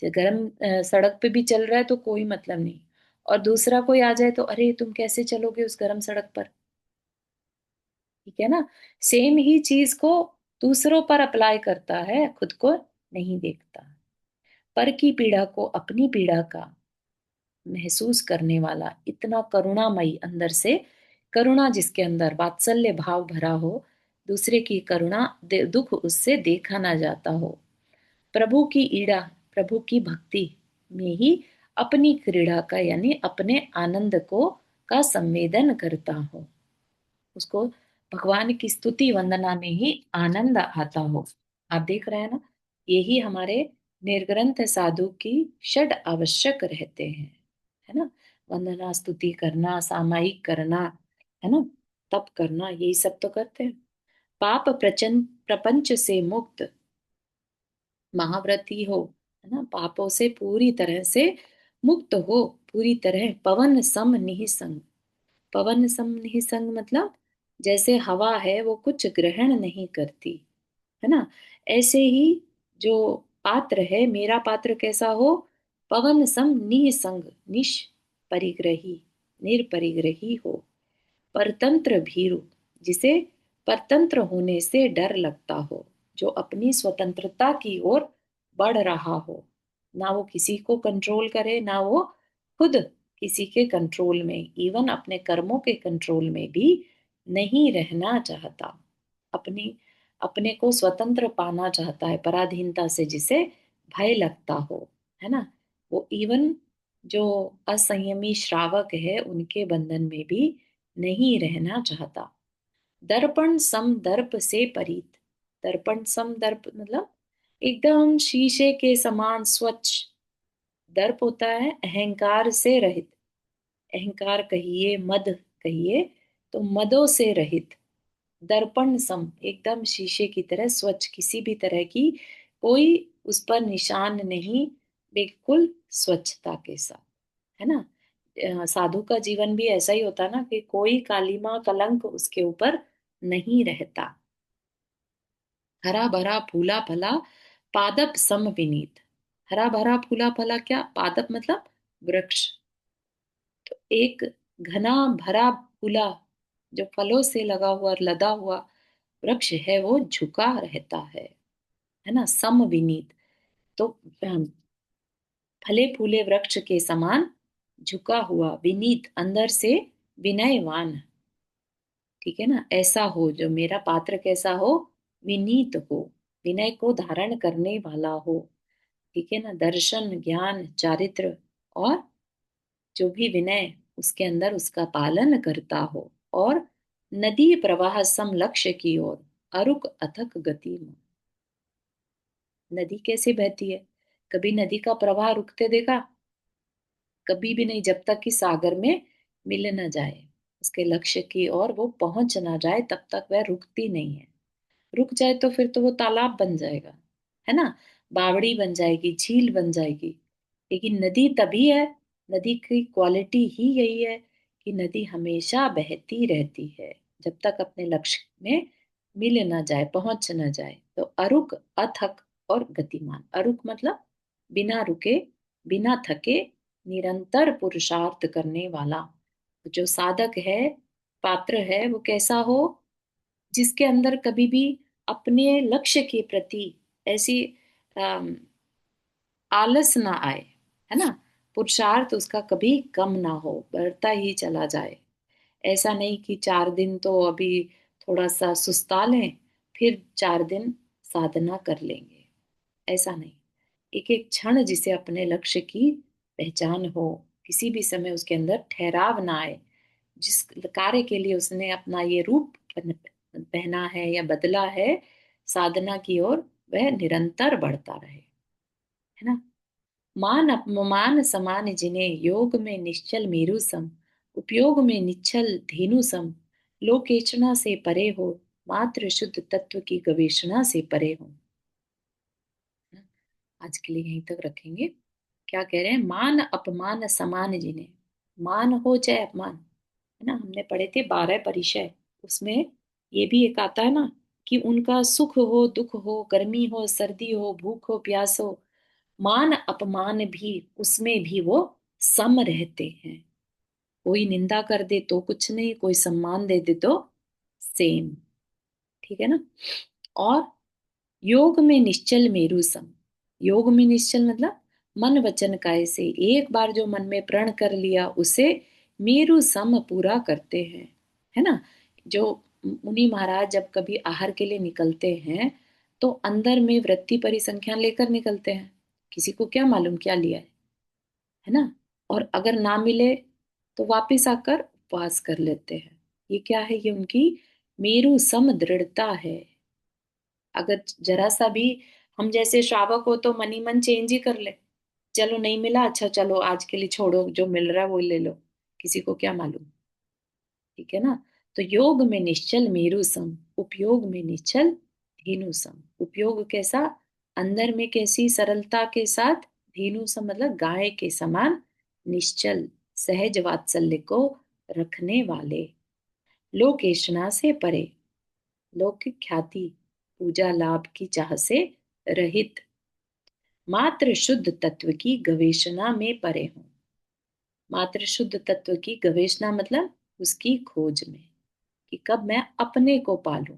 जो गर्म सड़क पे भी चल रहा है तो कोई मतलब नहीं, और दूसरा कोई आ जाए तो अरे तुम कैसे चलोगे उस गर्म सड़क पर। ठीक है ना। सेम ही चीज को दूसरों पर अप्लाई करता है, खुद को नहीं देखता। पर की पीड़ा को अपनी पीड़ा का महसूस करने वाला, इतना करुणामयी, अंदर से करुणा जिसके अंदर वात्सल्य भाव भरा हो, दूसरे की करुणा दुख उससे देखा ना जाता हो, प्रभु की ईड़ा, प्रभु की भक्ति में ही अपनी क्रीड़ा का यानी अपने आनंद को का संवेदन करता हो, उसको भगवान की स्तुति वंदना में ही आनंद आता हो। आप देख रहे हैं ना, यही हमारे निर्ग्रंथ साधु की षड आवश्यक रहते हैं, है ना। वंदना स्तुति करना, सामायिक करना, है ना, तप करना, यही सब तो करते हैं। पाप प्रचंड प्रपंच से मुक्त महाव्रती हो, है ना, पापों से पूरी तरह से मुक्त हो, पूरी तरह पवन सम निःसंग। पवन सम निःसंग मतलब जैसे हवा है वो कुछ ग्रहण नहीं करती, है ना, ऐसे ही जो पात्र है, मेरा पात्र कैसा हो, पवन सम निःसंग, निष परिग्रही, निरपरिग्रही हो, परतंत्र भीरु, जिसे परतंत्र होने से डर लगता हो, जो अपनी स्वतंत्रता की ओर बढ़ रहा हो, ना वो किसी को कंट्रोल करे, ना वो खुद किसी के कंट्रोल में, इवन अपने कर्मों के कंट्रोल में भी नहीं रहना चाहता, अपनी अपने को स्वतंत्र पाना चाहता है, पराधीनता से जिसे भय लगता हो, है ना। वो इवन जो असंयमी श्रावक है उनके बंधन में भी नहीं रहना चाहता। दर्पण सम दर्प से परीत। दर्पण सम दर्प मतलब एकदम शीशे के समान स्वच्छ। दर्प होता है अहंकार से रहित। अहंकार कहिए, मद कहिए, तो मदों से रहित। दर्पण सम एकदम शीशे की तरह स्वच्छ, किसी भी तरह की कोई उस पर निशान नहीं, बिल्कुल स्वच्छता के साथ, है ना। साधु का जीवन भी ऐसा ही होता ना कि कोई कालिमा कलंक उसके ऊपर नहीं रहता। हरा भरा फूला फला पादप सम विनीत। हरा भरा फूला फला क्या, पादप मतलब वृक्ष। तो एक घना भरा फूला जो फलों से लगा हुआ लदा हुआ वृक्ष है वो झुका रहता है ना, सम विनीत। तो फले फूले वृक्ष के समान झुका हुआ, विनीत अंदर से विनयवान। ठीक है ना, ऐसा हो जो मेरा पात्र कैसा हो, विनीत हो, विनय को धारण करने वाला हो। ठीक है ना, दर्शन ज्ञान चारित्र और जो भी विनय उसके अंदर उसका पालन करता हो। और नदी प्रवाह सम लक्ष्य की ओर अरुक अथक गति में। नदी कैसे बहती है, कभी नदी का प्रवाह रुकते देखा, कभी भी नहीं, जब तक कि सागर में मिल न जाए, उसके लक्ष्य की ओर वो पहुंच ना जाए तब तक वह रुकती नहीं है। रुक जाए तो फिर तो वो तालाब बन जाएगा, है ना, बावड़ी बन जाएगी, झील बन जाएगी। लेकिन नदी तभी है, नदी की क्वालिटी ही यही है कि नदी हमेशा बहती रहती है जब तक अपने लक्ष्य में मिल ना जाए, पहुंच ना जाए। तो अरुक अथक और गतिमान, अरुक मतलब बिना रुके, बिना थके, निरंतर पुरुषार्थ करने वाला। जो साधक है, पात्र है, वो कैसा हो, जिसके अंदर कभी भी अपने लक्ष्य के प्रति ऐसी अम, आलस ना आए, है ना, पुरुषार्थ उसका कभी कम ना हो, बढ़ता ही चला जाए। ऐसा नहीं कि 4 दिन तो अभी थोड़ा सा सुस्ता लें, फिर 4 दिन साधना कर लेंगे, ऐसा नहीं। एक एक क्षण जिसे अपने लक्ष्य की पहचान हो, किसी भी समय उसके अंदर ठहराव ना आए, जिस कार्य के लिए उसने अपना ये रूप पहना है या बदला है साधना की ओर, वह निरंतर बढ़ता रहे, है ना। मान अपमान समान जिन्हें योग में निश्चल मेरु सम, उपयोग में निश्चल धेनु सम, लोकेचना से परे हो, मात्र शुद्ध तत्व की गवेषणा से परे हो। आज के लिए यहीं तक रखेंगे। क्या कह रहे हैं, मान अपमान समान जिन्हें, मान हो चाहे अपमान, है ना, हमने पढ़े थे 12 परिचय, उसमें ये भी एक आता है ना कि उनका सुख हो दुख हो, गर्मी हो सर्दी हो, भूख हो प्यास हो, मान अपमान भी उसमें भी वो सम रहते हैं। कोई निंदा कर दे तो कुछ नहीं, कोई सम्मान दे दे तो सेम। ठीक है ना। और योग में निश्चल मेरु सम, योग में निश्चल मतलब मन वचन काय से एक बार जो मन में प्रण कर लिया उसे मेरु सम पूरा करते हैं, है ना। जो मुनि महाराज जब कभी आहार के लिए निकलते हैं तो अंदर में वृत्ति परिसंख्यान लेकर निकलते हैं, किसी को क्या मालूम क्या लिया है ना। और अगर ना मिले तो वापिस आकर उपवास कर लेते हैं। ये क्या है, ये उनकी मेरु सम दृढ़ता है। अगर जरा सा भी हम जैसे श्रावक हो तो मन ही मन चेंज ही कर ले, चलो नहीं मिला, अच्छा चलो आज के लिए छोड़ो, जो मिल रहा है वो ले लो, किसी को क्या मालूम। ठीक है ना। तो योग में निश्चल मेरु सम, उपयोग में निश्चल धेनु सम। उपयोग कैसा, अंदर में कैसी सरलता के साथ, धेनु सम मतलब गाय के समान, निश्चल सहज वात्सल्य को रखने वाले, लोकेशना से परे, लौकिक ख्याति पूजा लाभ की चाह से रहित, मात्र शुद्ध तत्व की गवेषणा में परे हूं। मात्र शुद्ध तत्व की गवेषणा मतलब उसकी खोज में, कि कब मैं अपने को पालूं,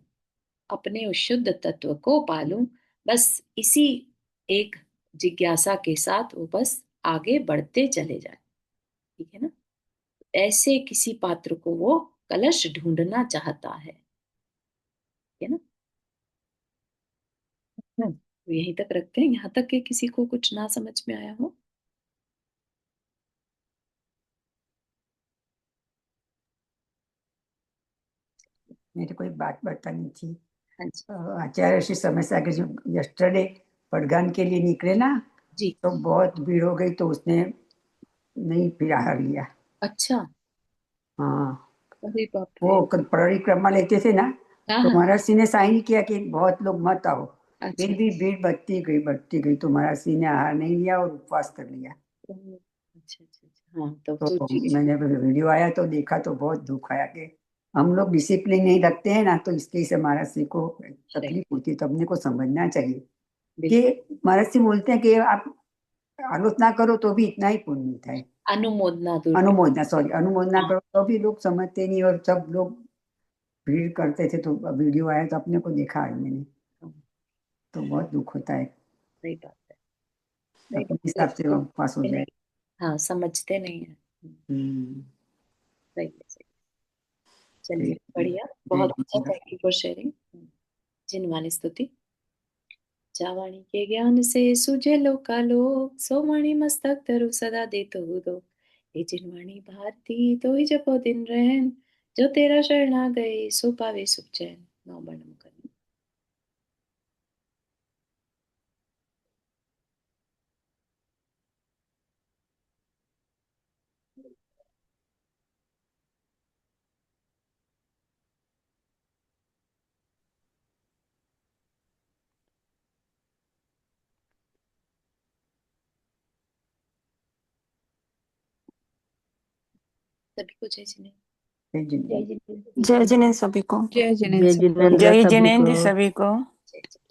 अपने उस शुद्ध तत्व को पालूं, बस इसी एक जिज्ञासा के साथ वो बस आगे बढ़ते चले जाए। ठीक है ना। ऐसे किसी पात्र को वो कलश ढूंढना चाहता है। ठीक है ना। तो यहीं तक रखते हैं, यहाँ तक कि किसी को कुछ ना समझ में आया हो। मेरे को एक बात बतानी थी। हाँ जी। आचार्य श्री समय सागर जो यस्टरडे पड़गान के लिए निकले ना, जी। तो बहुत भीड़ हो गई, तो उसने नहीं फिर आहार लिया। अच्छा। हाँ, अरे बाप वो रे। परिक्रमा लेते थे ना, हाँ तो हाँ। महाराज सिंह ने साइन किया कि बहुत लोग मत आओ। अच्छा। फिर भी भीड़ बढ़ती गई, तो महाराज सिंह ने आहार नहीं लिया और उपवास कर लिया। ओह, अच्छा अच्छा अच्छा, हाँ तब तो तो ठीक मैंने वीडियो आया तो देखा, तो बहुत दुख आया कि हम लोग डिसिप्लिन नहीं रखते हैं ना, तो इसके से महाराज सिंह को है। तकलीफ होती है। तो अपने को समझना चाहिए बिल्कुल। कि महाराज सिंह बोलते हैं कि आप आलोचना करो तो भी इतना ही पुण्य मिलता है। अनुमोदना दूर की। अनुमोदना, सॉरी, अनुमोदना हाँ। करो तो भी लोग समझते नहीं, और सब लोग भीड़ करते थे। तो वीडियो आया तो अपने को देखा है मैंने, हाँ, तो बहुत दुख होता है। सही बात है। सही अपने बात है, हिसाब से लेकिन वो पास हो समझते जाए। नहीं। हाँ, समझते नहीं है। हम्म। सही है, सही। चलिए, ठीक है। बढ़िया। जय बहुत अच्छा, Jinendra. Thank you for sharing. Jinvani स्तुति। जावाणी के ज्ञान से सुझे लोका लोक, सोवाणी मस्तक धरु सदा देतो दो। हे जिनवाणी भारती तो ही जपो दिन रहन, जो तेरा शरणा गए सो पावे सुख चैन। नौ बंडम करनी। सभी को जय जिने। जय जय जिनेन्द्र। जिने। जय जिनेन्द्र सभी को। जय जय जिनेन्द्र। जिनेन्द्र जय सभी को। जिनेन्द्र सभी को। जय जिने।